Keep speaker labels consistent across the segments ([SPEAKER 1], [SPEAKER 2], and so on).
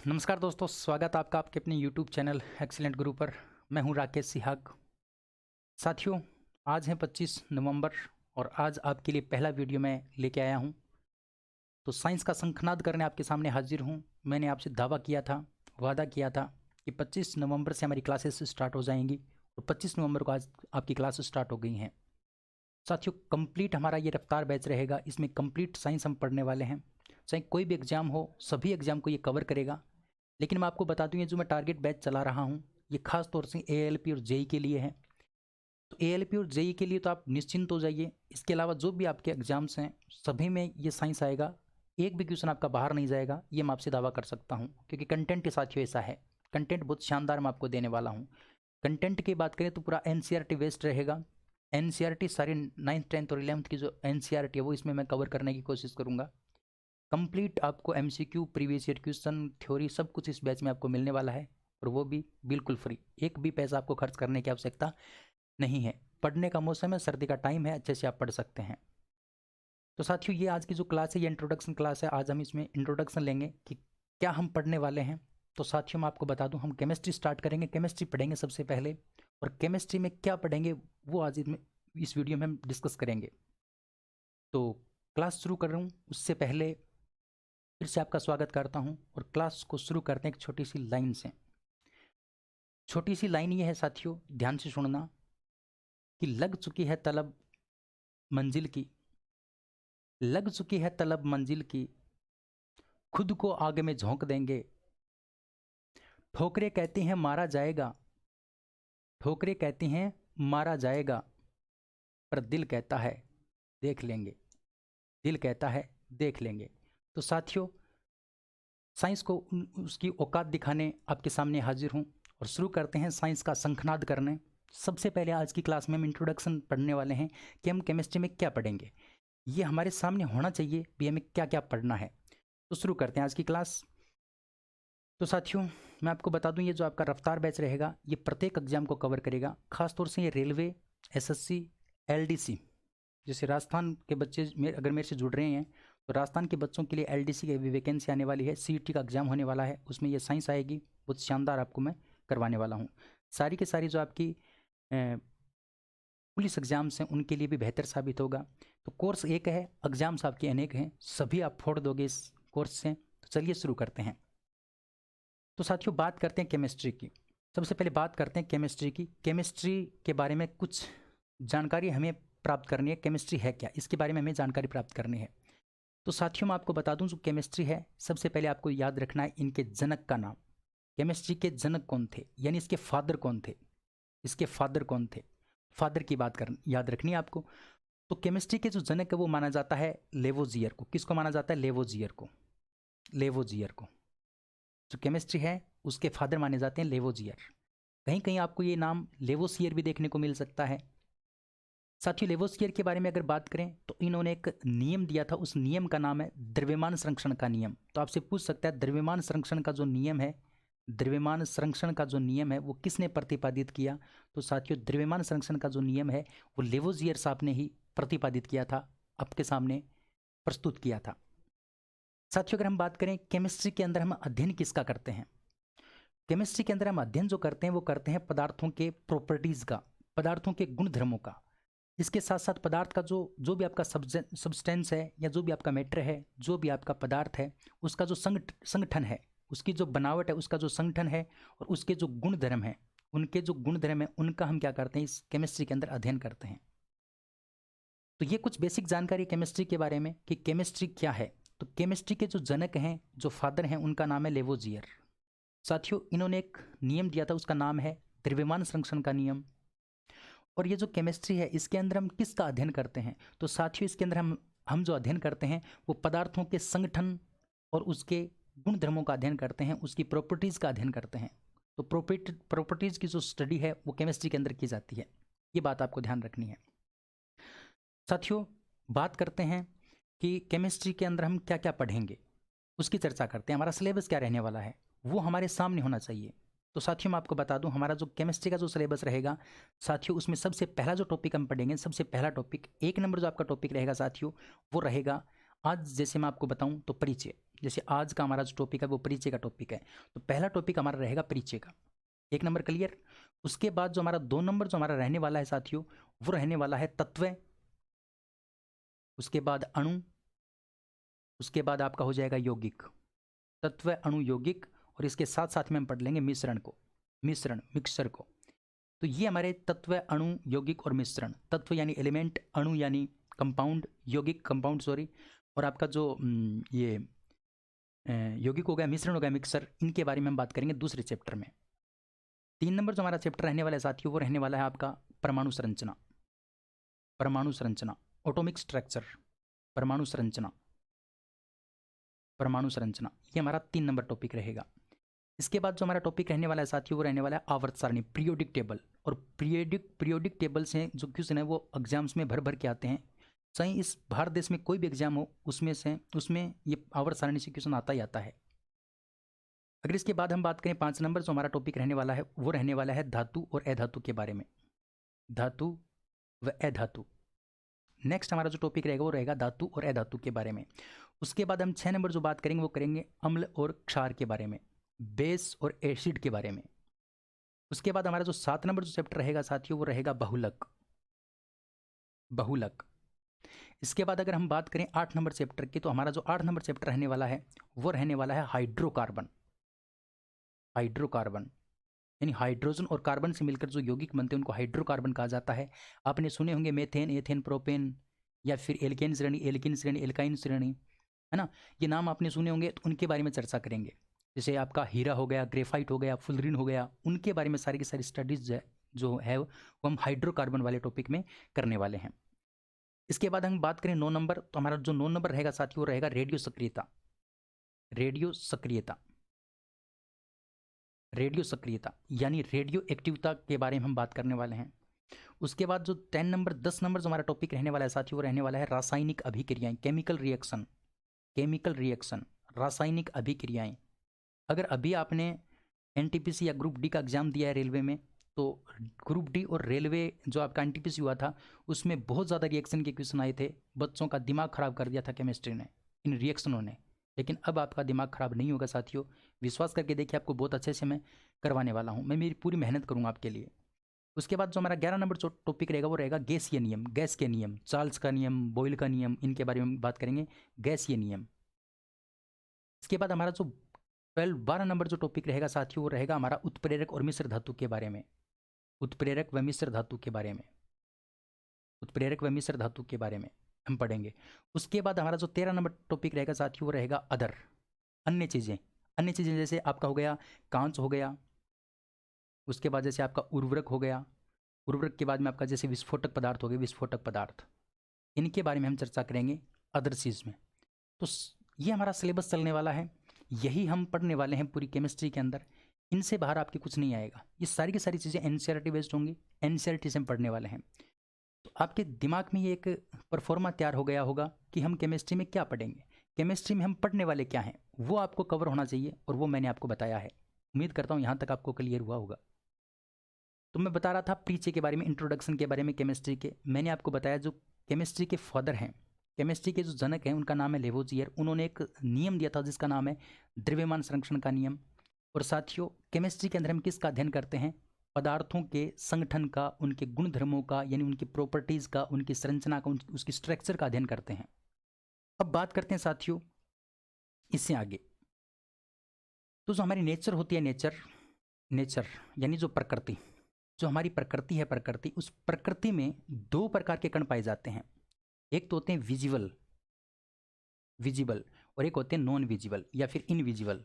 [SPEAKER 1] नमस्कार दोस्तों, स्वागत आपका आपके अपने YouTube चैनल एक्सीलेंट गुरु पर। मैं हूं राकेश सिहाग। साथियों, आज है 25 नवंबर और आज आपके लिए पहला वीडियो मैं लेके आया हूं। तो साइंस का शंखनाद करने आपके सामने हाजिर हूं। मैंने आपसे दावा किया था, वादा किया था कि 25 नवंबर से हमारी क्लासेस स्टार्ट हो जाएंगी और 25 नवंबर को आज आपकी क्लास स्टार्ट हो गई हैं। साथियों, कंप्लीट हमारा ये रफ्तार बैच रहेगा। इसमें कंप्लीट साइंस हम पढ़ने वाले हैं। चाहे कोई भी एग्ज़ाम हो, सभी एग्ज़ाम को ये कवर करेगा। लेकिन मैं आपको बता दूं, ये जो मैं टारगेट बैच चला रहा हूं, ये खास तौर से ALP और JEE के लिए है। तो ALP और JEE के लिए तो आप निश्चिंत हो जाइए। इसके अलावा जो भी आपके एग्जाम्स हैं, सभी में ये साइंस आएगा। एक भी क्वेश्चन आपका बाहर नहीं जाएगा, ये मैं आपसे दावा कर सकता हूँ, क्योंकि कंटेंट के साथियों ऐसा है। कंटेंट बहुत शानदार मैं आपको देने वाला हूँ। कंटेंट की बात करें तो पूरा NCERT बेस्ड रहेगा। NCERT सारी 9th 10th और 11th की जो NCERT है वो इसमें मैं कवर करने की कोशिश करूँगा। कंप्लीट आपको MCQ, previous year question, theory सब कुछ इस बैच में आपको मिलने वाला है, और वो भी बिल्कुल फ्री। एक भी पैसा आपको खर्च करने की आवश्यकता नहीं है। पढ़ने का मौसम है, सर्दी का टाइम है, अच्छे से आप पढ़ सकते हैं। तो साथियों, ये आज की जो क्लास है ये इंट्रोडक्शन क्लास है। आज हम इसमें इंट्रोडक्शन लेंगे कि क्या हम पढ़ने वाले हैं। तो साथियों, मैं आपको बता दूं, हम केमिस्ट्री स्टार्ट करेंगे। केमिस्ट्री पढ़ेंगे सबसे पहले, और केमिस्ट्री में क्या पढ़ेंगे वो आज इस वीडियो में हम डिस्कस करेंगे। तो क्लास शुरू कर रहा हूँ उससे पहले फिर से आपका स्वागत करता हूं, और क्लास को शुरू करते हैं एक छोटी सी लाइन से। छोटी सी लाइन ये है साथियों, ध्यान से सुनना, कि लग चुकी है तलब मंजिल की, लग चुकी है तलब मंजिल की, खुद को आग में झोंक देंगे। ठोकरें कहती हैं मारा जाएगा, ठोकरें कहती हैं मारा जाएगा, पर दिल कहता है देख लेंगे, दिल कहता है देख लेंगे। तो साथियों, साइंस को उसकी औकात दिखाने आपके सामने हाजिर हूँ, और शुरू करते हैं साइंस का शंखनाद करने। सबसे पहले आज की क्लास में हम इंट्रोडक्शन पढ़ने वाले हैं कि हम केमिस्ट्री में क्या पढ़ेंगे। ये हमारे सामने होना चाहिए भी हमें क्या क्या पढ़ना है। तो शुरू करते हैं आज की क्लास। तो साथियों, मैं आपको बता दूं, ये जो आपका रफ्तार बैच रहेगा ये प्रत्येक एग्जाम को कवर करेगा। खासतौर से ये रेलवे, SSC, LDC, जैसे राजस्थान के बच्चे अगर मेरे से जुड़ रहे हैं तो राजस्थान के बच्चों के लिए LDC की भी वैकेंसी आने वाली है। CET का एग्जाम होने वाला है, उसमें ये साइंस आएगी। बहुत शानदार आपको मैं करवाने वाला हूँ। सारी की सारी जो आपकी पुलिस एग्जाम्स हैं उनके लिए भी बेहतर साबित होगा। तो कोर्स एक है, एग्जाम्स आपके अनेक हैं, सभी आप फोड़ दोगे इस कोर्स से। तो चलिए शुरू करते हैं। तो साथियों, बात करते हैं केमिस्ट्री की। सबसे पहले बात करते हैं केमिस्ट्री की। केमिस्ट्री के बारे में कुछ जानकारी हमें प्राप्त करनी है। केमिस्ट्री है क्या, इसके बारे में हमें जानकारी प्राप्त करनी है। तो साथियों, मैं आपको बता दूं, जो केमिस्ट्री है, सबसे पहले आपको याद रखना है इनके जनक का नाम। केमिस्ट्री के जनक कौन थे, यानी इसके फादर कौन थे, इसके फादर कौन थे, फादर की बात कर याद रखनी है आपको। तो केमिस्ट्री के जो जनक है वो माना जाता है लेवोजियर को। किसको माना जाता है? लेवोजियर को। लेवोजियर को जो केमिस्ट्री है उसके फादर माने जाते हैं लेवोजियर। कहीं कहीं आपको ये नाम लेवोसियर भी देखने को मिल सकता है। साथियों, लेवोसियर के बारे में अगर बात करें तो इन्होंने एक नियम दिया था, उस नियम का नाम है द्रव्यमान संरक्षण का नियम। तो आपसे पूछ सकता है, द्रव्यमान संरक्षण का जो नियम है, द्रव्यमान संरक्षण का जो नियम है वो किसने प्रतिपादित किया? तो साथियों, द्रव्यमान संरक्षण का जो नियम है वो लेवोजियर साहब ने ही प्रतिपादित किया था, आपके सामने प्रस्तुत किया था। साथियों, अगर हम बात करें केमिस्ट्री के अंदर हम अध्ययन किसका करते हैं, केमिस्ट्री के अंदर हम अध्ययन जो करते हैं वो करते हैं पदार्थों के प्रॉपर्टीज का, पदार्थों के गुणधर्मों का। इसके साथ साथ पदार्थ का जो भी आपका सब्सटेंस है, या जो भी आपका मैटर है, जो भी आपका पदार्थ है, उसका जो संगठन है, उसकी जो बनावट है, उसका जो संगठन है, और उसके जो गुणधर्म है, उनके जो गुणधर्म है उनका हम क्या करते हैं, इस केमिस्ट्री के अंदर अध्ययन करते हैं। तो ये कुछ बेसिक जानकारी केमिस्ट्री के बारे में कि केमिस्ट्री क्या है। तो केमिस्ट्री के जो जनक हैं, जो फादर हैं, उनका नाम है लेवोजियर। साथियों, इन्होंने एक नियम दिया था, उसका नाम है द्रव्यमान संरक्षण का नियम। और ये जो केमिस्ट्री है इसके अंदर हम किसका अध्ययन करते हैं? तो साथियों, इसके अंदर हम जो अध्ययन करते हैं वो पदार्थों के संगठन और उसके गुणधर्मों का अध्ययन करते हैं, उसकी प्रॉपर्टीज़ का अध्ययन करते हैं। तो प्रॉपर्टीज़ की जो स्टडी है वो केमिस्ट्री के अंदर की जाती है। ये बात आपको ध्यान रखनी है। साथियों, बात करते हैं कि केमिस्ट्री के अंदर हम क्या क्या पढ़ेंगे, उसकी चर्चा करते हैं। हमारा सिलेबस क्या रहने वाला है वो हमारे सामने होना चाहिए। तो साथियों, मैं आपको बता दूं, हमारा जो केमिस्ट्री का जो सिलेबस रहेगा साथियों, उसमें सबसे पहला जो टॉपिक हम पढ़ेंगे, सबसे पहला टॉपिक, 1 नंबर जो आपका टॉपिक रहेगा साथियों, वो रहेगा आज जैसे मैं आपको बताऊं तो परिचय, जैसे आज का हमारा जो टॉपिक है वो परिचय का टॉपिक है, तो पहला टॉपिक हमारा रहेगा परिचय का, 1 नंबर क्लियर। उसके बाद जो हमारा 2 नंबर जो हमारा रहने वाला है साथियों, वो रहने वाला है तत्व, उसके बाद अणु, उसके बाद आपका हो जाएगा यौगिक, तत्व अणु यौगिक, और इसके साथ साथ में हम पढ़ लेंगे मिश्रण को, मिश्रण मिक्सचर को। तो ये हमारे तत्व अणु यौगिक और मिश्रण, तत्व यानी एलिमेंट, अणु यानी कंपाउंड, यौगिक कंपाउंड सॉरी, और आपका जो ये यौगिक हो गया, मिश्रण हो गया मिक्सर, इनके बारे में हम बात करेंगे दूसरे चैप्टर में। 3 नंबर जो हमारा चैप्टर रहने वाला है साथियों, वो रहने वाला है आपका परमाणु संरचना, परमाणु संरचना, ऑटोमिक स्ट्रक्चर, परमाणु संरचना, परमाणु संरचना, ये हमारा 3 नंबर टॉपिक रहेगा। इसके बाद जो हमारा टॉपिक रहने वाला है साथियों, वो रहने वाला है आवर्त सारणी, पीरियोडिक टेबल, और पीरियोडिक टेबल से जो क्वेश्चन है वो एग्जाम्स में भर भर के आते हैं, चाहे इस भारत देश में कोई भी एग्जाम हो उसमें ये आवर्त सारणी से क्वेश्चन आता ही आता है। अगर इसके बाद हम बात करें 5 नंबर जो हमारा टॉपिक रहने वाला है, वो रहने वाला है धातु और अधातु के बारे में, धातु व अधातु। नेक्स्ट हमारा जो टॉपिक रहेगा वो रहेगा धातु और अधातु के बारे में। उसके बाद हम 6 नंबर जो बात करेंगे वो करेंगे अम्ल और क्षार के बारे में, बेस और एसिड के बारे में। उसके बाद हमारा जो 7 नंबर जो चैप्टर रहेगा साथियों, वो रहेगा बहुलक, बहुलक। इसके बाद अगर हम बात करें 8 नंबर चैप्टर की, तो हमारा जो 8 नंबर चैप्टर रहने वाला है वो रहने वाला है हाइड्रोकार्बन, हाइड्रोकार्बन यानी हाइड्रोजन और कार्बन से मिलकर जो यौगिक बनते हैं उनको हाइड्रोकार्बन कहा जाता है। आपने सुने होंगे मेथेन, एथेन, प्रोपेन, या फिर एल्केन श्रेणी, एल्किन श्रेणी, एल्काइन श्रेणी, है ना, ये नाम आपने सुने होंगे, तो उनके बारे में चर्चा करेंगे। जैसे आपका हीरा हो गया, ग्रेफाइट हो गया, फुलरिन हो गया, उनके बारे में सारी की सारी स्टडीज जो है वो हम हाइड्रोकार्बन वाले टॉपिक में करने वाले हैं। इसके बाद हम बात करें 9 नंबर, तो हमारा जो 9 नंबर रहेगा साथियों वो रहेगा रेडियो सक्रियता, रेडियो सक्रियता, रेडियो सक्रियता यानी रेडियो एक्टिवता के बारे में हम बात करने वाले हैं। उसके बाद जो 10 नंबर 10 नंबर जो हमारा टॉपिक रहने वाला है साथियों, वो रहने वाला है रासायनिक अभिक्रियाएं, केमिकल रिएक्शन, केमिकल रिएक्शन, रासायनिक अभिक्रियाएं। अगर अभी आपने एनटीपीसी या ग्रुप डी का एग्जाम दिया है रेलवे में, तो ग्रुप डी और रेलवे जो आपका एनटीपीसी हुआ था उसमें बहुत ज़्यादा रिएक्शन के क्वेश्चन आए थे, बच्चों का दिमाग खराब कर दिया था केमिस्ट्री ने इन रिएक्शनों ने। लेकिन अब आपका दिमाग खराब नहीं होगा साथियों, विश्वास करके देखिए, आपको बहुत अच्छे से मैं करवाने वाला हूँ, मैं मेरी पूरी मेहनत करूँगा आपके लिए। उसके बाद जो हमारा 11 नंबर जो टॉपिक रहेगा वो रहेगा गैसीय नियम, गैस के नियम, चार्ल्स का नियम, बॉयल का नियम, इनके बारे में बात करेंगे, गैसीय नियम। इसके बाद हमारा जो 12 नंबर जो टॉपिक रहेगा साथियों, वो रहेगा हमारा उत्प्रेरक और मिश्र धातु के बारे में, उत्प्रेरक व मिश्र धातु के बारे में, उत्प्रेरक व मिश्र धातु के बारे में हम पढ़ेंगे। उसके बाद हमारा जो 13 नंबर टॉपिक रहेगा साथियों, वो रहेगा अदर, अन्य चीज़ें, अन्य चीज़ें जैसे आपका हो गया कांच हो गया, उसके बाद जैसे आपका उर्वरक हो गया, उर्वरक के बाद में आपका जैसे विस्फोटक पदार्थ हो गए, विस्फोटक पदार्थ, इनके बारे में हम चर्चा करेंगे अदर चीज़ में। तो ये हमारा सिलेबस चलने वाला है, यही हम पढ़ने वाले हैं पूरी केमिस्ट्री के अंदर, इनसे बाहर आपके कुछ नहीं आएगा। ये सारी की सारी चीज़ें एनसीईआरटी बेस्ड होंगी, एनसीईआरटी से हम पढ़ने वाले हैं। तो आपके दिमाग में ये एक परफॉर्मा तैयार हो गया होगा कि हम केमिस्ट्री में क्या पढ़ेंगे, केमिस्ट्री में हम पढ़ने वाले क्या हैं, वो आपको कवर होना चाहिए, और वो मैंने आपको बताया है। उम्मीद करता हूँ यहाँ तक आपको क्लियर हुआ होगा। तो मैं बता रहा था परिचय के बारे में, इंट्रोडक्शन के बारे में केमिस्ट्री के। मैंने आपको बताया जो केमिस्ट्री के फादर हैं, केमिस्ट्री के जो जनक हैं, उनका नाम है लेवोजियर। उन्होंने एक नियम दिया था जिसका नाम है द्रव्यमान संरक्षण का नियम। और साथियों, केमिस्ट्री के अंदर हम किसका अध्ययन करते हैं? पदार्थों के संगठन का, उनके गुण धर्मों का, यानी उनकी प्रॉपर्टीज़ का, उनकी संरचना का, उसकी स्ट्रक्चर का अध्ययन करते हैं। अब बात करते हैं साथियों इससे आगे, तो जो हमारी नेचर होती है, नेचर यानी जो प्रकृति, जो हमारी प्रकृति है, प्रकृति, उस प्रकृति में 2 प्रकार के कण पाए जाते हैं। एक तो होते हैं विजिबल, विजिबल, और एक होते हैं नॉन विजिबल या फिर इनविजिबल,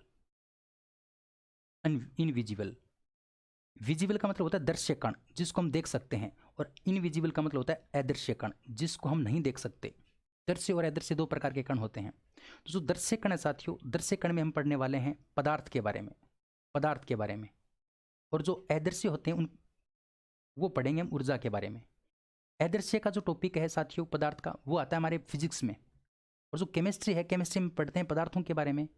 [SPEAKER 1] इनविजिबल। विजिबल का मतलब होता है दृश्य कण, जिसको हम देख सकते हैं, और इनविजिबल का मतलब होता है अदृश्य कण, जिसको हम नहीं देख सकते। दृश्य और अदृश्य 2 प्रकार के कण होते हैं। तो जो दृश्य कण है साथियों, दृश्य कण में हम पढ़ने वाले हैं पदार्थ के बारे में, पदार्थ के बारे में। और जो अदृश्य होते हैं उन वो पढ़ेंगे हम ऊर्जा के बारे में। अदृश्य का जो टॉपिक है साथियों पदार्थ का, वो आता है हमारे फिजिक्स में। और जो केमिस्ट्री है, केमिस्ट्री में पढ़ते हैं पदार्थों के बारे में,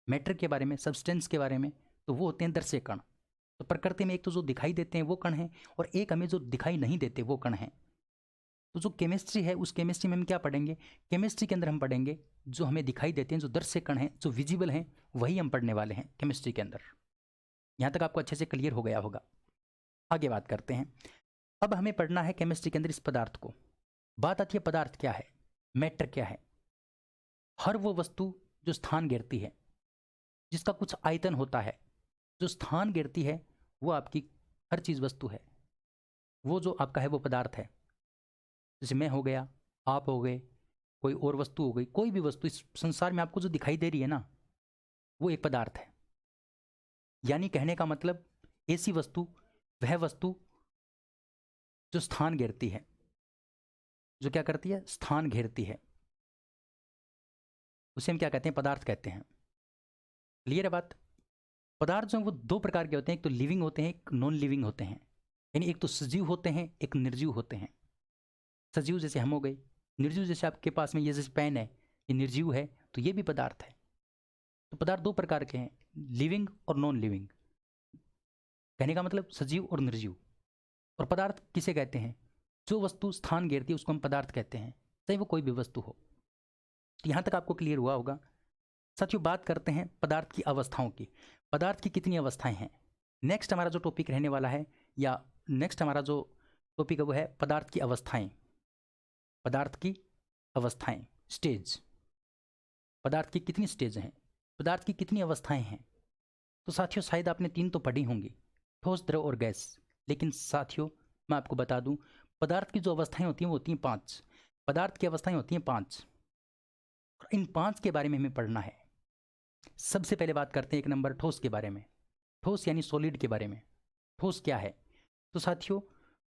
[SPEAKER 1] मैटर के बारे में, सब्सटेंस के बारे में, तो वो होते हैं दृश्य कण। तो प्रकृति में एक तो जो दिखाई देते हैं वो कण हैं, और एक हमें जो दिखाई नहीं देते वो कण हैं। तो जो केमिस्ट्री है उस केमिस्ट्री में हम क्या पढ़ेंगे, केमिस्ट्री के अंदर हम पढ़ेंगे जो हमें दिखाई देते हैं, जो दृश्य कण हैं, जो विजिबल हैं, वही हम पढ़ने वाले हैं केमिस्ट्री के अंदर। यहाँ तक आपको अच्छे से क्लियर हो गया होगा। आगे बात करते हैं। अब हमें पढ़ना है केमिस्ट्री के अंदर इस पदार्थ को। बात आती है पदार्थ क्या है, मैटर क्या है। हर वो वस्तु जो स्थान घेरती है, जिसका कुछ आयतन होता है, जो स्थान घेरती है, वो आपकी हर चीज़ वस्तु है। वो जो आपका है वो पदार्थ है। जैसे मैं हो गया, आप हो गए, कोई और वस्तु हो गई, कोई भी वस्तु इस संसार में आपको जो दिखाई दे रही है ना, वो एक पदार्थ है। यानी कहने का मतलब ऐसी वस्तु, वह वस्तु जो स्थान घेरती है, जो क्या करती है, स्थान घेरती है, उसे हम क्या कहते हैं, पदार्थ कहते हैं। क्लियर है बात। पदार्थ जो है वो दो प्रकार के होते हैं, एक तो लिविंग होते हैं, एक नॉन लिविंग होते हैं। यानी एक तो सजीव होते हैं, एक निर्जीव होते हैं। सजीव जैसे हम हो गए, निर्जीव जैसे आपके पास में ये जैसे पेन है, ये निर्जीव है, तो ये भी पदार्थ है। तो पदार्थ दो प्रकार के हैं, लिविंग और नॉन लिविंग। कहने का मतलब सजीव और निर्जीव। और पदार्थ किसे कहते हैं, जो वस्तु स्थान घेरती है उसको हम पदार्थ कहते हैं, चाहे वो कोई भी वस्तु हो। तो यहाँ तक आपको क्लियर हुआ होगा। साथियों बात करते हैं पदार्थ की अवस्थाओं की। पदार्थ की कितनी अवस्थाएं हैं। नेक्स्ट हमारा जो टॉपिक रहने वाला है, या नेक्स्ट हमारा जो टॉपिक है वो है पदार्थ की अवस्थाएं। पदार्थ की अवस्थाएं, स्टेज। पदार्थ की कितनी स्टेज हैं, पदार्थ की कितनी अवस्थाएं हैं। तो साथियों शायद आपने तीन तो पढ़ी होंगी, ठोस, द्रव और गैस। लेकिन साथियों मैं आपको बता दूं, पदार्थ की जो अवस्थाएं होती हैं वो होती हैं 5। पदार्थ की अवस्थाएं होती हैं 5, और इन 5 के बारे में हमें पढ़ना है। सबसे पहले बात करते हैं 1 नंबर ठोस के बारे में। ठोस यानी सॉलिड के बारे में। ठोस क्या है। तो साथियों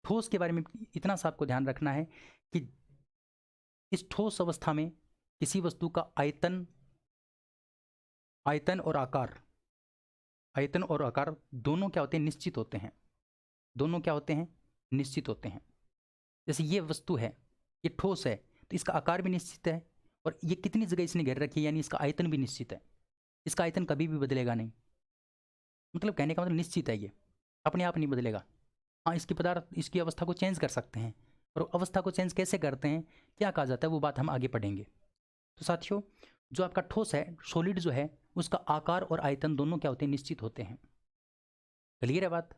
[SPEAKER 1] ठोस के बारे में इतना सा आपको ध्यान रखना है कि इस ठोस अवस्था में किसी वस्तु का आयतन और आकार, आयतन और आकार दोनों क्या होते हैं, निश्चित होते हैं। दोनों क्या होते हैं, निश्चित होते हैं। जैसे ये वस्तु है, ये ठोस है, तो इसका आकार भी निश्चित है, और ये कितनी जगह इसने घेर रखी है, यानी इसका आयतन भी निश्चित है। इसका आयतन कभी भी बदलेगा नहीं। मतलब कहने का मतलब निश्चित है, ये अपने आप नहीं बदलेगा। हाँ, इसकी पदार्थ इसकी अवस्था को चेंज कर सकते हैं, और अवस्था को चेंज कैसे करते हैं, क्या कहा जाता है, वो बात हम आगे पढ़ेंगे। तो साथियों जो आपका ठोस है, सॉलिड जो है, उसका आकार और आयतन दोनों क्या होते हैं, निश्चित होते हैं। क्लियर है बात।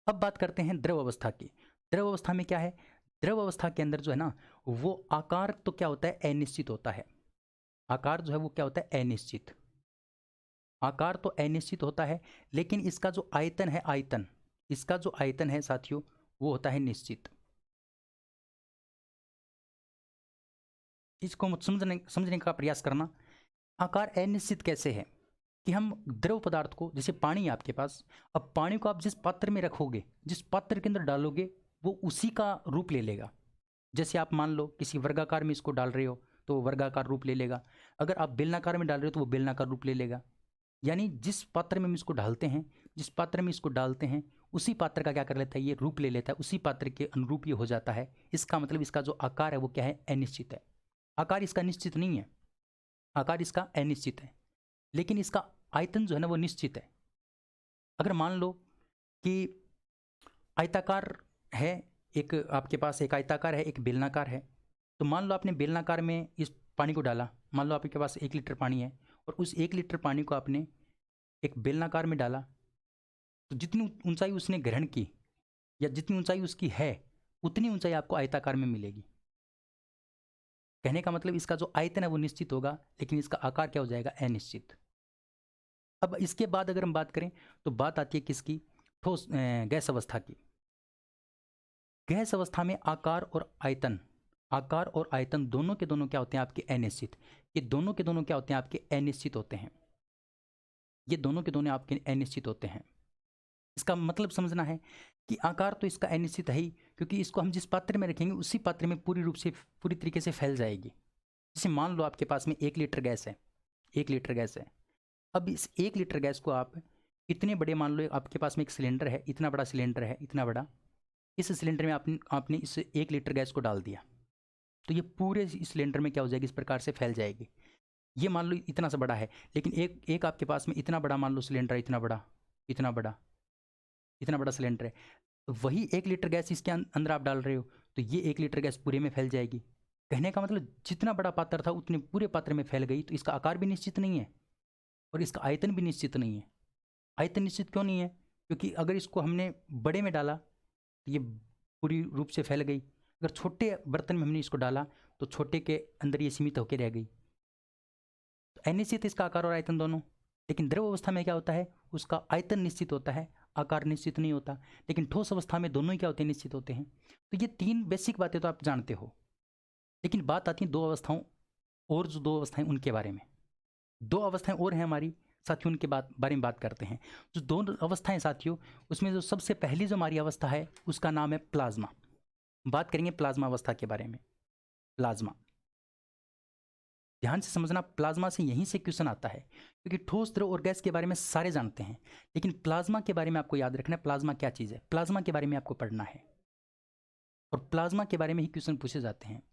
[SPEAKER 1] अब बात करते हैं द्रव अवस्था की। द्रव अवस्था में क्या है, द्रव अवस्था के अंदर जो है ना, वो आकार तो क्या होता है, अनिश्चित होता है। आकार जो है वो क्या होता है, अनिश्चित। आकार तो अनिश्चित होता है, लेकिन इसका जो आयतन है, आयतन, इसका जो आयतन है साथियों, वो होता है निश्चित। इसको समझने का प्रयास करना। आकार अनिश्चित कैसे है कि हम द्रव पदार्थ को, जैसे पानी है आपके पास, अब पानी को आप जिस पात्र में रखोगे, जिस पात्र के अंदर डालोगे, वो उसी का रूप ले लेगा। जैसे आप मान लो किसी वर्गाकार में इसको डाल रहे हो तो वो वर्गाकार रूप ले लेगा। अगर आप बेलनाकार में डाल रहे हो तो वो बेलनाकार रूप ले लेगा। यानी जिस पात्र में हम इसको डालते हैं, जिस पात्र में इसको डालते हैं, उसी पात्र का क्या कर लेता है, ये रूप ले लेता है, उसी पात्र के अनुरूप ये हो जाता है। इसका मतलब इसका जो आकार है वो क्या है, अनिश्चित है। आकार इसका निश्चित नहीं है, आकार इसका अनिश्चित है, लेकिन इसका आयतन जो है ना वो निश्चित है। अगर मान लो कि आयताकार है, एक आपके पास एक आयताकार है, एक बेलनाकार है, तो मान लो आपने बेलनाकार में इस पानी को डाला। मान लो आपके पास 1 लीटर पानी है, और उस 1 लीटर पानी को आपने एक बेलनाकार में डाला, तो जितनी ऊंचाई उसने ग्रहण की, या जितनी ऊंचाई उसकी है, उतनी ऊंचाई आपको आयताकार में मिलेगी। कहने का मतलब इसका जो आयतन है वो निश्चित होगा, लेकिन इसका आकार क्या हो जाएगा, अनिश्चित। अब इसके बाद अगर हम बात करें तो बात आती है किसकी, ठोस गैस अवस्था की। गैस अवस्था में आकार और आयतन, आकार और आयतन दोनों के दोनों क्या होते हैं, आपके अनिश्चित। ये दोनों के दोनों क्या होते हैं, आपके अनिश्चित होते हैं। ये दोनों के दोनों आपके अनिश्चित होते हैं। इसका मतलब समझना है कि आकार तो इसका अनिश्चित है ही, क्योंकि इसको हम जिस पात्र में रखेंगे उसी पात्र में पूरी रूप से, पूरी तरीके से फैल जाएगी। जैसे मान लो आपके पास में 1 लीटर गैस है, 1 लीटर गैस है। अब इस 1 लीटर गैस को आप इतने बड़े, मान लो आपके पास में एक सिलेंडर है, इतना बड़ा सिलेंडर है, इतना बड़ा, इस सिलेंडर में आपने इस 1 लीटर गैस को डाल दिया, तो ये पूरे इस सिलेंडर में क्या हो जाएगी, इस प्रकार से फैल जाएगी। ये मान लो इतना सा बड़ा है, लेकिन एक आपके पास में इतना बड़ा, मान लो सिलेंडर, इतना बड़ा, इतना बड़ा, इतना बड़ा सिलेंडर है। वही 1 लीटर गैस इसके अंदर आप डाल रहे हो, तो ये 1 लीटर गैस पूरे में फैल जाएगी। कहने का मतलब जितना बड़ा पात्र था उतने पूरे पात्र में फैल गई। तो इसका आकार भी निश्चित नहीं है और इसका आयतन भी निश्चित नहीं है। आयतन निश्चित क्यों नहीं है? क्योंकि अगर इसको हमने बड़े में डाला तो ये पूरी रूप से फैल गई, अगर छोटे बर्तन में हमने इसको डाला तो छोटे के अंदर ये सीमित होकर रह गई। तो अनिश्चित इसका आकार और आयतन दोनों। लेकिन द्रव अवस्था में क्या होता है, उसका आयतन निश्चित होता है, आकार निश्चित नहीं होता। लेकिन ठोस अवस्था में दोनों ही क्या होते हैं, निश्चित होते हैं। तो ये 3 बेसिक बातें तो आप जानते हो। लेकिन बात आती है 2 अवस्थाओं और, जो 2 अवस्थाएं उनके बारे में। 2 अवस्थाएं और हैं हमारी साथियों, उनके बारे में बात करते हैं। जो 2 अवस्थाएं साथियों, उसमें जो सबसे पहली जो हमारी अवस्था है उसका नाम है प्लाज्मा। बात करेंगे प्लाज्मा अवस्था के बारे में। प्लाज्मा, ध्यान से समझना, प्लाज्मा से यहीं से क्वेश्चन आता है, क्योंकि ठोस, द्रव और गैस के बारे में सारे जानते हैं, लेकिन प्लाज्मा के बारे में आपको याद रखना है। प्लाज्मा क्या चीज़ है, प्लाज्मा के बारे में आपको पढ़ना है, और प्लाज्मा के बारे में ही क्वेश्चन पूछे जाते हैं।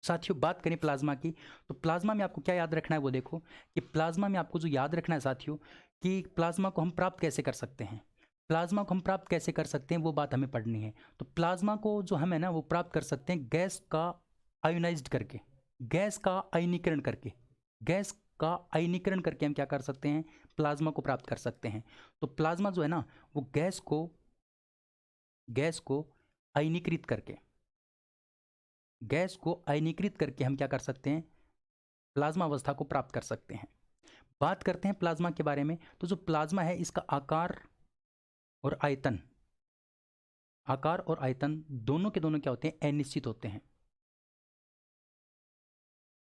[SPEAKER 1] साथियों बात करें प्लाज्मा की, तो प्लाज्मा में आपको क्या याद रखना है वो देखो, कि प्लाज्मा में आपको जो याद रखना है साथियों, कि प्लाज्मा को हम प्राप्त कैसे कर सकते हैं। प्लाज्मा को हम प्राप्त कैसे कर सकते हैं वो बात हमें पढ़नी है। तो प्लाज्मा को जो हम है ना वो प्राप्त कर सकते हैं गैस का आयोनाइज्ड करके, गैस का आयनीकरण करके। गैस का आयनीकरण करके हम क्या कर सकते हैं, प्लाज्मा को प्राप्त कर सकते हैं। तो प्लाज्मा जो है ना वो गैस को आयनीकृत करके, गैस को आयनीकृत करके हम क्या कर सकते हैं, प्लाज्मा अवस्था को प्राप्त कर सकते हैं। बात करते हैं प्लाज्मा के बारे में, तो जो प्लाज्मा है इसका आकार और आयतन, आकार और आयतन दोनों के दोनों क्या होते हैं, अनिश्चित होते हैं।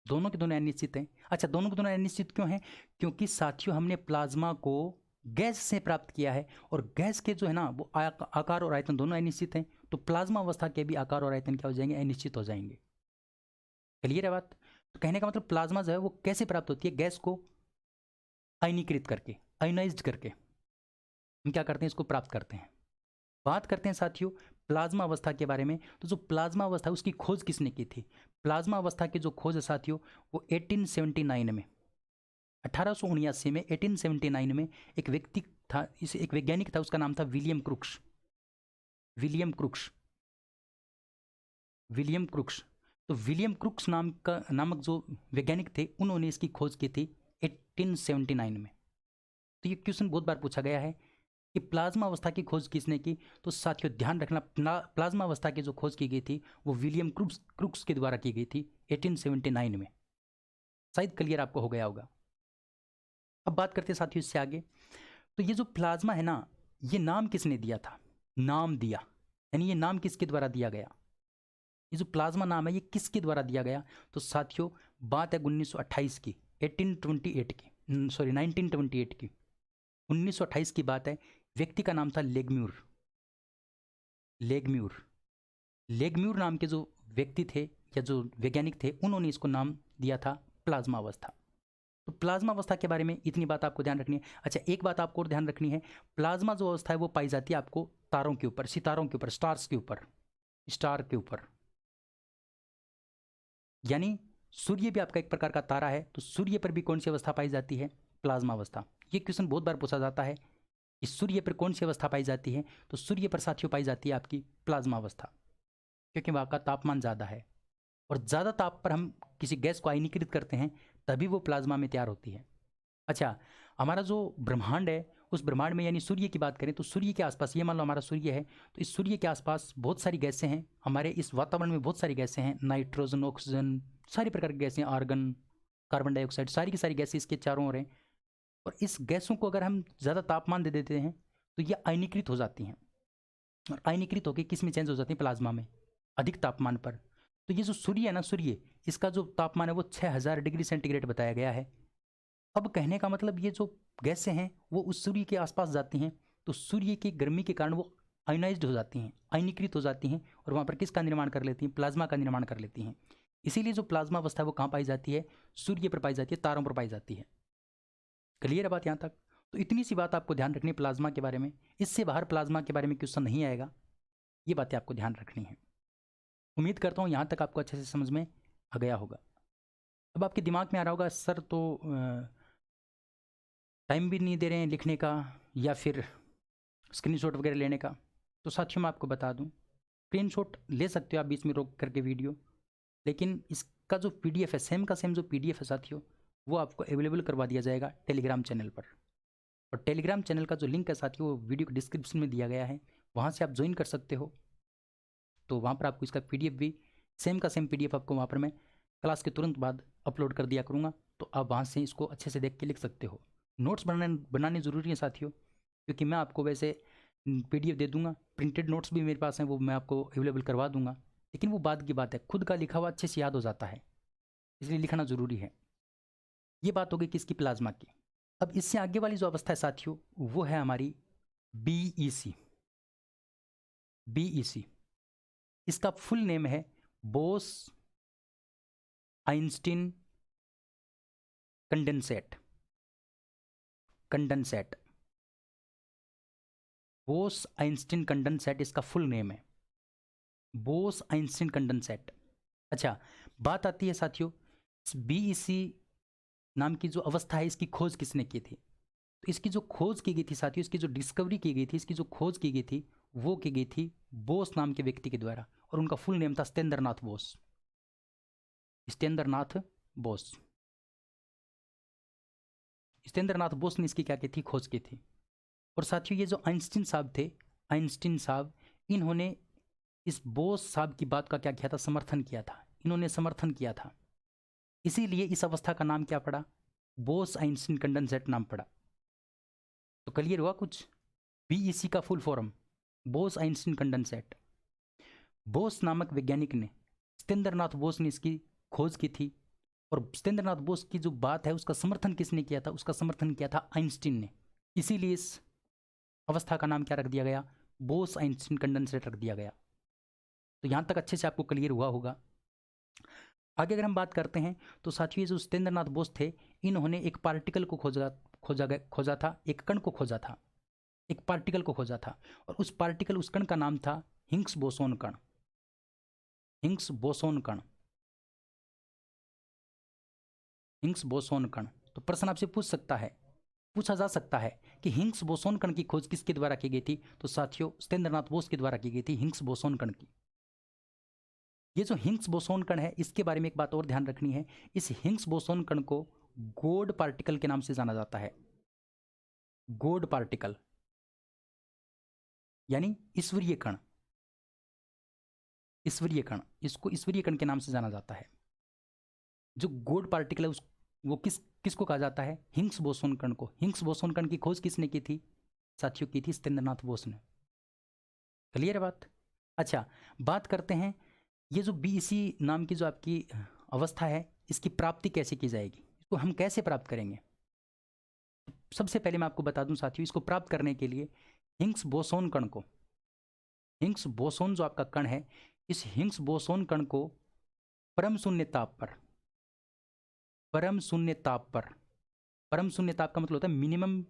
[SPEAKER 1] दोनों के दोनों अनिश्चित हैं। अच्छा, दोनों के दोनों अनिश्चित क्यों हैं? क्योंकि साथियों हमने प्लाज्मा को गैस से प्राप्त किया है, और गैस के जो है ना वो आकार और आयतन दोनों अनिश्चित हैं। तो प्लाज्मा अवस्था के भी आकार और आयतन क्या हो जाएंगे, अनिश्चित हो जाएंगे। क्लियर है बात? तो कहने का मतलब प्लाज्मा जो है वो कैसे प्राप्त होती है, गैस को आयनीकृत करके, आयोनाइज्ड करके हम क्या करते हैं, इसको प्राप्त करते हैं। बात करते हैं साथियों प्लाज्मा अवस्था के बारे में। तो जो प्लाज्मा अवस्था उसकी खोज किसने की थी? प्लाज्मा अवस्था की जो खोज है साथियों वो 1879 में, 1879 में, 1879 में एक व्यक्ति था, इसे एक वैज्ञानिक था, उसका नाम था William crooks. William crooks, William crooks. तो विलियम क्रुक्स नामक जो वैज्ञानिक थे उन्होंने इसकी खोज की थी 1879 में। तो ये क्वेश्चन बहुत बार पूछा गया है कि प्लाज्मा अवस्था की खोज किसने की। तो साथियों ध्यान रखना, प्लाज्मा अवस्था की जो खोज की गई थी वो विलियम क्रुक्स के द्वारा की गई थी 1879 में। शायद क्लियर आपको हो गया होगा। अब बात करते हैं साथियों इससे आगे। तो ये जो प्लाज्मा है ना, ये नाम किसने दिया था, नाम दिया, यानी ये नाम किसके द्वारा दिया गया, ये जो प्लाज्मा नाम है ये किसके द्वारा दिया गया? तो साथियों बात है 1928 की, 1828 की, सॉरी 1928 की, 1928 की बात है। व्यक्ति का नाम था लेगम्यूर। लेगम्यूर, लेगम्यूर नाम के जो व्यक्ति थे या जो वैज्ञानिक थे उन्होंने इसको नाम दिया था प्लाज्मा अवस्था। तो प्लाज्मा अवस्था के बारे में इतनी बात आपको ध्यान रखनी है। अच्छा, एक बात आपको और ध्यान रखनी है, प्लाज्मा जो अवस्था है वो पाई जाती है आपको तारों के ऊपर, सितारों के ऊपर, स्टार्स के ऊपर, स्टार के ऊपर। यानी सूर्य भी आपका एक प्रकार का तारा है, तो सूर्य पर भी कौन सी अवस्था पाई जाती है, प्लाज्मा अवस्था। ये क्वेश्चन बहुत बार पूछा जाता है कि सूर्य पर कौन सी अवस्था पाई जाती है। तो सूर्य पर साथियों पाई जाती है आपकी प्लाज्मा अवस्था, क्योंकि वहाँ का तापमान ज़्यादा है, और ज़्यादा ताप पर हम किसी गैस को आयनीकृत करते हैं तभी वो प्लाज्मा में तैयार होती है। अच्छा, हमारा जो ब्रह्मांड है उस ब्रह्मांड में, यानी सूर्य की बात करें तो सूर्य के आसपास, ये मान लो हमारा सूर्य है, तो इस सूर्य के आसपास बहुत सारी गैसें हैं। हमारे इस वातावरण में बहुत सारी गैसें हैं, नाइट्रोजन, ऑक्सीजन, सारी प्रकार की गैसें, आर्गन, कार्बन डाइऑक्साइड, सारी की सारी गैसें इसके चारों ओर हैं। और इस गैसों को अगर हम ज़्यादा तापमान दे देते हैं तो ये आयनीकृत हो जाती हैं, और आयनीकृत होकर किस में चेंज हो जाती है, प्लाज्मा में, अधिक तापमान पर। तो ये जो सूर्य है ना, सूर्य, इसका जो तापमान है वो 6000 डिग्री सेंटीग्रेड बताया गया है। अब कहने का मतलब ये जो गैसें हैं वो उस सूर्य के आसपास जाती हैं, तो सूर्य की गर्मी के कारण वो आयोनाइज्ड हो जाती हैं, आयनीकृत हो जाती हैं, और वहाँ पर किसका निर्माण कर लेती हैं, प्लाज्मा का निर्माण कर लेती हैं। इसीलिए जो प्लाज्मा अवस्था है वो कहाँ पाई जाती है, सूर्य पर पाई जाती है, तारों पर पाई जाती है। क्लियर है बात यहाँ तक? तो इतनी सी बात आपको ध्यान रखनी है प्लाज्मा के बारे में, इससे बाहर प्लाज्मा के बारे में क्वेश्चन नहीं आएगा, ये बातें आपको ध्यान रखनी है। उम्मीद करता हूँ यहाँ तक आपको अच्छे से समझ में आ गया होगा। अब आपके दिमाग में आ रहा होगा सर तो टाइम भी नहीं दे रहे हैं लिखने का या फिर स्क्रीनशॉट वगैरह लेने का। तो साथियों मैं आपको बता दूं, स्क्रीनशॉट ले सकते हो आप बीच में रोक करके वीडियो, लेकिन इसका जो PDF है, सेम का सेम जो PDF है साथियों, वो आपको अवेलेबल करवा दिया जाएगा टेलीग्राम चैनल पर। और टेलीग्राम चैनल का जो लिंक है साथियों, वो वीडियो के डिस्क्रिप्शन में दिया गया है, वहाँ से आप ज्वाइन कर सकते हो। तो वहाँ पर आपको इसका PDF भी सेम का सेम PDF आपको वहाँ पर मैं क्लास के तुरंत बाद अपलोड कर दिया करूँगा, तो आप वहाँ से इसको अच्छे से देख के लिख सकते हो। नोट्स बनाने ज़रूरी है साथियों, क्योंकि मैं आपको वैसे PDF दे दूँगा, प्रिंटेड नोट्स भी मेरे पास हैं, वो मैं आपको अवेलेबल करवा दूँगा, लेकिन वो बाद की बात है, खुद का लिखा हुआ अच्छे से याद हो जाता है, इसलिए लिखना ज़रूरी है। ये बात हो गई किसकी, प्लाज्मा की। अब इससे आगे वाली जो अवस्था है साथियों, वो है हमारी BEC। BEC इसका फुल नेम है Bose Einstein condensate. Condensate, Bose Einstein condensate इसका फुल नेम है, बोस आइंस्टीन कंडेंसेट। अच्छा, बात आती है साथियों, BEC नाम की जो अवस्था है, इसकी खोज किसने की थी? तो इसकी जो खोज की गई थी साथियों, इसकी जो डिस्कवरी की गई थी, इसकी जो खोज की गई थी, वो की गई थी बोस नाम के व्यक्ति के द्वारा, और उनका फुल नेम था सत्येंद्रनाथ बोस। सत्येंद्रनाथ बोस। सत्येंद्रनाथ बोस ने इसकी क्या की थी, खोज की थी। और साथियों ये जो आइंस्टीन साहब थे, आइंस्टीन साहब, इन्होंने इस बोस साहब की बात का क्या किया था, समर्थन किया था, इन्होंने समर्थन किया था, इसीलिए इस अवस्था का नाम क्या पड़ा, बोस आइंस्टीन कंडेंसेट नाम पड़ा। तो क्लियर हुआ कुछ? BEC का full form Bose Einstein condensate. Bose नामक वैज्ञानिक ने, सत्येंद्रनाथ बोस ने इसकी खोज की थी, और सत्येंद्रनाथ बोस की जो बात है उसका समर्थन किसने किया था, उसका समर्थन किया था आइंस्टीन ने, इसीलिए इस अवस्था का नाम क्या रख दिया गया, बोस आइंस्टीन कंडेंसेट रख दिया गया। तो यहाँ तक अच्छे से आपको क्लियर हुआ होगा। आगे अगर हम बात करते हैं तो साथियों, ये जो सत्येंद्रनाथ बोस थे, इन्होंने एक पार्टिकल को खोजा था, एक कण को खोजा था, एक पार्टिकल को खोजा था, और उस पार्टिकल, उस कण का नाम था हिग्स बोसोन कण। हिग्स बोसोन कण, हिग्स बोसोन कण। तो प्रश्न आपसे पूछा जा सकता है कि हिग्स बोसोन कण की खोज किसके द्वारा की गई थी? तो साथियों सत्येंद्रनाथ बोस के द्वारा की गई थी, हिग्स बोसोन कण की। ये जो हिग्स बोसोन कण है, इसके बारे में एक बात और ध्यान रखनी है, इस हिग्स बोसोन कण को गॉड पार्टिकल के नाम से जाना जाता है। गॉड पार्टिकल यानी ईश्वरीय कण, ईश्वरीय कण, इसको ईश्वरीय कण के नाम से जाना जाता है। जो गॉड पार्टिकल है वो किसको कहा जाता है? हिग्स बोसोन कण को। हिग्स बोसोन कण की खोज किसने की थी साथियों? की थी सत्येंद्रनाथ बोस ने। क्लियर है बात? अच्छा, बात करते हैं ये जो BEC नाम की जो आपकी अवस्था है, इसकी प्राप्ति कैसे की जाएगी, इसको हम कैसे प्राप्त करेंगे? सबसे पहले मैं आपको बता दूं साथियों, इसको प्राप्त करने के लिए हिग्स बोसोन कण को, हिग्स बोसोन जो आपका कण है, इस हिग्स बोसोन कण को परम शून्य ताप पर, परम शून्य ताप पर, परम शून्य ताप का मतलब होता है minimum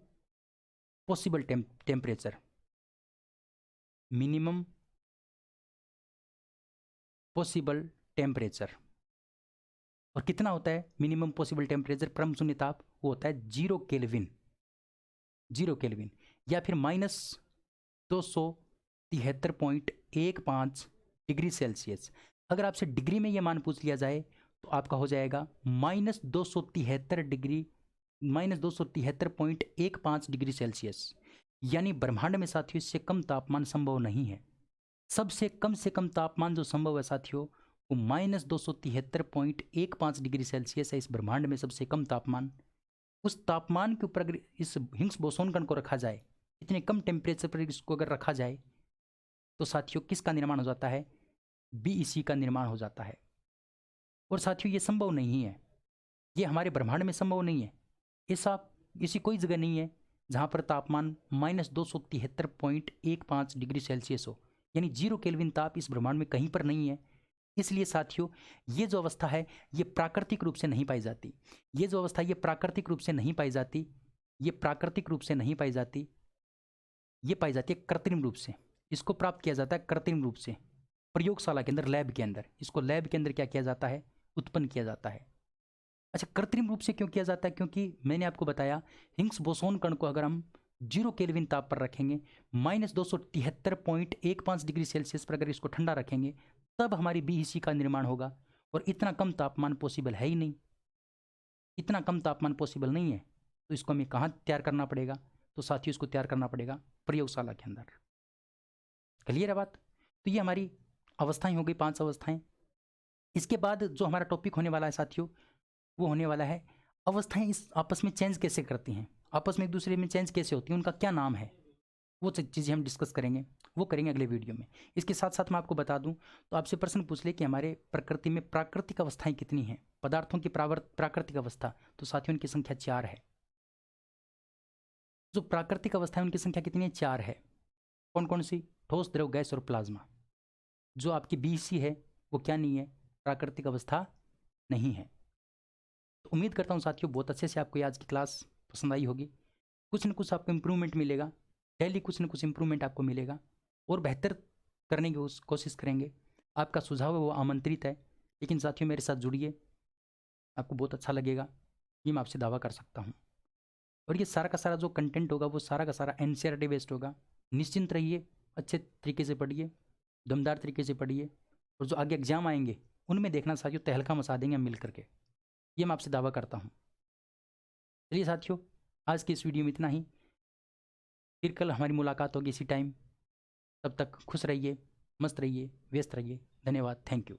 [SPEAKER 1] possible temperature, minimum possible temperature. और कितना होता है मिनिमम पॉसिबल टेम्परेचर, परम शून्य ताप? वो होता है 0 केल्विन, 0 केल्विन, या फिर -273.15 डिग्री सेल्सियस। अगर आपसे डिग्री में ये मान पूछ लिया जाए तो आपका हो जाएगा -273 डिग्री, -273.15 डिग्री सेल्सियस। यानी ब्रह्मांड में साथियों इससे कम तापमान संभव नहीं है। सबसे कम से कम तापमान जो संभव है साथियों, वो -273.15 डिग्री सेल्सियस है इस ब्रह्मांड में सबसे कम तापमान। उस तापमान के ऊपर अगर इस हिग्स बोसोन कण को रखा जाए, इतने कम टेम्परेचर पर इसको अगर रखा जाए, तो साथियों किसका निर्माण हो जाता है? BEC का निर्माण हो जाता है। और साथियों ये संभव नहीं है, ये हमारे ब्रह्मांड में संभव नहीं है। ऐसी कोई जगह नहीं है जहाँ पर तापमान -273.15 डिग्री सेल्सियस हो, यानी 0 केल्विन ताप इस ब्रह्मांड में कहीं पर नहीं है। इसलिए साथियों ये जो अवस्था है ये प्राकृतिक रूप से नहीं पाई जाती, ये जो अवस्था ये प्राकृतिक रूप से नहीं पाई जाती, ये प्राकृतिक रूप से नहीं पाई जाती, ये पाई जाती है कृत्रिम रूप से। इसको प्राप्त किया जाता है कृत्रिम रूप से, प्रयोगशाला के अंदर, लैब के अंदर। इसको लैब के अंदर क्या किया जाता है? उत्पन्न किया जाता है। अच्छा, कृत्रिम रूप से क्यों किया जाता है? क्योंकि मैंने आपको बताया हिग्स बोसोन कण को अगर हम 0 केल्विन ताप पर रखेंगे, -273.15 डिग्री सेल्सियस पर अगर इसको ठंडा रखेंगे तब हमारी BEC का निर्माण होगा। और इतना कम तापमान पॉसिबल है ही नहीं, इतना कम तापमान पॉसिबल नहीं है। तो इसको हमें कहाँ तैयार करना पड़ेगा? तो साथियों इसको तैयार करना पड़ेगा प्रयोगशाला के अंदर। क्लियर है बात? तो ये हमारी अवस्थाएं हो गई, 5 अवस्थाएं। इसके बाद जो हमारा टॉपिक होने वाला है साथियों, वो होने वाला है अवस्थाएं इस आपस में चेंज कैसे करती हैं, आपस में एक दूसरे में चेंज कैसे होती हैं, उनका क्या नाम है, वो चीज़ें हम डिस्कस करेंगे, वो करेंगे अगले वीडियो में। इसके साथ साथ मैं आपको बता दूं, तो आपसे प्रश्न पूछ ले कि हमारे प्रकृति में प्राकृतिक अवस्थाएं कितनी हैं, पदार्थों की प्राकृतिक अवस्था, तो साथियों उनकी संख्या 4 है। जो प्राकृतिक अवस्था है उनकी संख्या कितनी है? 4 है। कौन कौन सी? ठोस, द्रव, गैस और प्लाज्मा। जो आपकी BEC है वो क्या नहीं है? प्राकृतिक अवस्था नहीं है। तो उम्मीद करता हूँ साथियों बहुत अच्छे से आपको आज की क्लास पसंद आई होगी। कुछ न कुछ आपको इम्प्रूवमेंट मिलेगा, डेली कुछ न कुछ इम्प्रूवमेंट आपको मिलेगा और बेहतर करने की कोशिश करेंगे। आपका सुझाव है वो आमंत्रित है, लेकिन साथियों मेरे साथ जुड़िए, आपको बहुत अच्छा लगेगा, ये मैं आपसे दावा कर सकता हूँ। और ये सारा का सारा जो कंटेंट होगा वो सारा का सारा NCERT बेस्ड होगा। निश्चिंत रहिए, अच्छे तरीके से पढ़िए, दमदार तरीके से पढ़िए, और जो आगे एग्जाम आएंगे उनमें देखना साथियों तहलका मचा देंगे हम मिल करके, ये मैं आपसे दावा करता हूँ। चलिए साथियों, आज की इस वीडियो में इतना ही। फिर कल हमारी मुलाकात होगी इसी टाइम। तब तक खुश रहिए, मस्त रहिए, व्यस्त रहिए। धन्यवाद, थैंक यू।